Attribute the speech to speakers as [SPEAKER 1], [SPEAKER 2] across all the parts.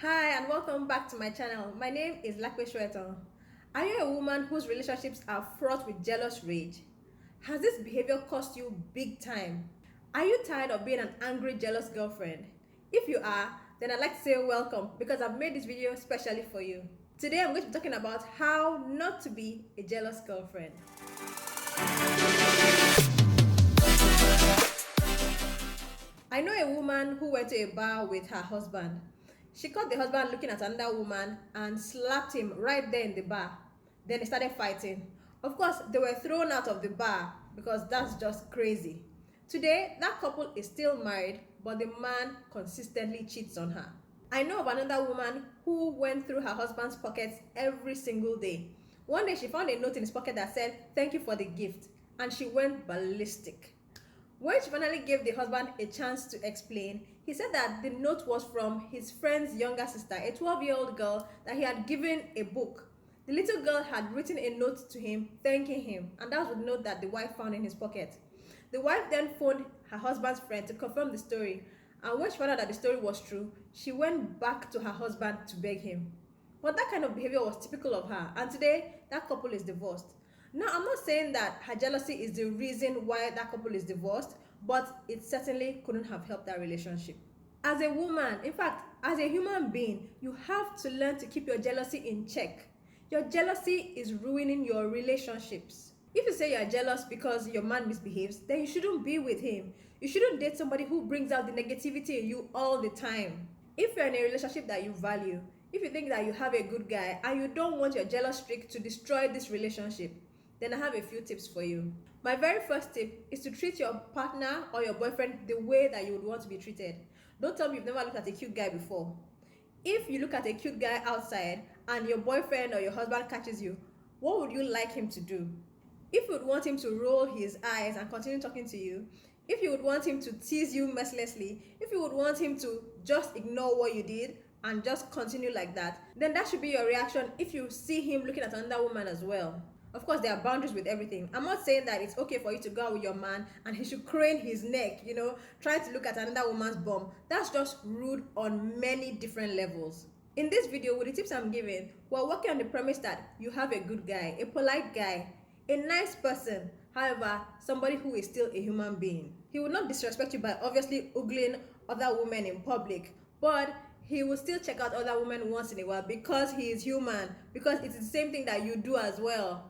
[SPEAKER 1] Hi and welcome back to my channel. My name is Lape Soetan. Are you a woman whose relationships are fraught with jealous rage? Has this behavior cost you big time? Are you tired of being an angry, jealous girlfriend? If you are, then I'd like to say welcome because I've made this video specially for you. Today I'm going to be talking about how not to be a jealous girlfriend. I know a woman who went to a bar with her husband. She caught the husband looking at another woman and slapped him right there in the bar. Then they started fighting. Of course, they were thrown out of the bar because that's just crazy. Today, that couple is still married, but the man consistently cheats on her. I know of another woman who went through her husband's pockets every single day. One day, she found a note in his pocket that said, "Thank you for the gift," and she went ballistic. When she finally gave the husband a chance to explain, he said that the note was from his friend's younger sister, a 12-year-old girl that he had given a book. The little girl had written a note to him thanking him, and that was the note that the wife found in his pocket. The wife then phoned her husband's friend to confirm the story, and when she found out that the story was true, she went back to her husband to beg him. But that kind of behavior was typical of her, and today that couple is divorced. Now, I'm not saying that her jealousy is the reason why that couple is divorced, but it certainly couldn't have helped that relationship. As a woman, in fact, as a human being, you have to learn to keep your jealousy in check. Your jealousy is ruining your relationships. If you say you're jealous because your man misbehaves, then you shouldn't be with him. You shouldn't date somebody who brings out the negativity in you all the time. If you're in a relationship that you value, if you think that you have a good guy and you don't want your jealous streak to destroy this relationship, then I have a few tips for you. My very first tip is to treat your partner or your boyfriend the way that you would want to be treated. Don't tell me you've never looked at a cute guy before. If you look at a cute guy outside and your boyfriend or your husband catches you, what would you like him to do? If you would want him to roll his eyes and continue talking to you, if you would want him to tease you mercilessly, if you would want him to just ignore what you did and just continue like that, then that should be your reaction if you see him looking at another woman as well. Of course, there are boundaries with everything. I'm not saying that it's okay for you to go out with your man and he should crane his neck, trying to look at another woman's bum. That's just rude on many different levels. In this video, with the tips I'm giving, we're working on the premise that you have a good guy, a polite guy, a nice person, however, somebody who is still a human being. He will not disrespect you by obviously ogling other women in public, but he will still check out other women once in a while because he is human, because it's the same thing that you do as well.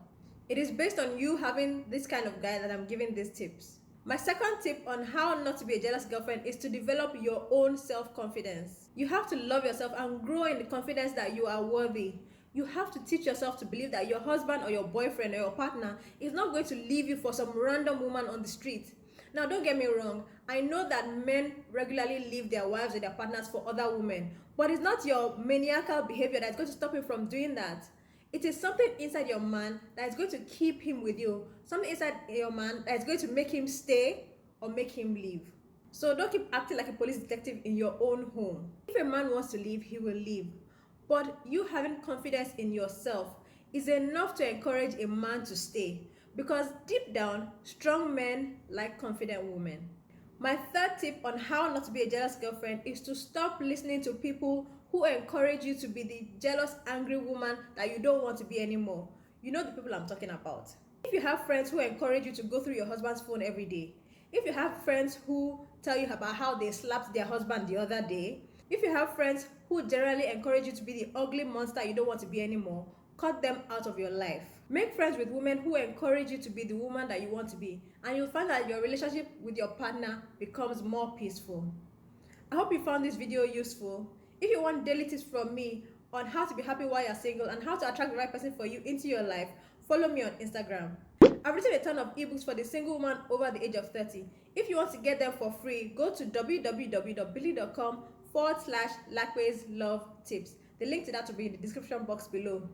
[SPEAKER 1] It is based on you having this kind of guy that I'm giving these tips. My second tip on how not to be a jealous girlfriend is to develop your own self-confidence. You have to love yourself and grow in the confidence that you are worthy. You have to teach yourself to believe that your husband or your boyfriend or your partner is not going to leave you for some random woman on the street. Now, don't get me wrong. I know that men regularly leave their wives or their partners for other women, but it's not your maniacal behavior that's going to stop him from doing that. It is something inside your man that is going to keep him with you. Something inside your man that is going to make him stay or make him leave. So don't keep acting like a police detective in your own home. If a man wants to leave, he will leave. But you having confidence in yourself is enough to encourage a man to stay. Because deep down, strong men like confident women. My third tip on how not to be a jealous girlfriend is to stop listening to people who encourage you to be the jealous, angry woman that you don't want to be anymore. You know the people I'm talking about. If you have friends who encourage you to go through your husband's phone every day, if you have friends who tell you about how they slapped their husband the other day, if you have friends who generally encourage you to be the ugly monster you don't want to be anymore, cut them out of your life. Make friends with women who encourage you to be the woman that you want to be, and you'll find that your relationship with your partner becomes more peaceful. I hope you found this video useful. If you want daily tips from me on how to be happy while you're single and how to attract the right person for you into your life, follow me on Instagram. I've written a ton of ebooks for the single woman over the age of 30. If you want to get them for free, go to www.billy.com/Lape's Love Tips. The link to that will be in the description box below.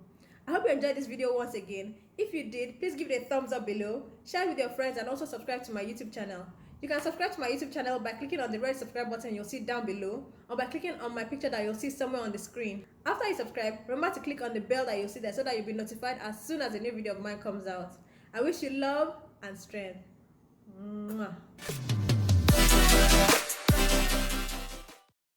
[SPEAKER 1] I hope you enjoyed this video once again. If you did, please give it a thumbs up below, share it with your friends, and also subscribe to my YouTube channel. You can subscribe to my YouTube channel by clicking on the red subscribe button you'll see down below, or by clicking on my picture that you'll see somewhere on the screen. After you subscribe, remember to click on the bell that you'll see there so that you'll be notified as soon as a new video of mine comes out. I wish you love and strength. Mwah.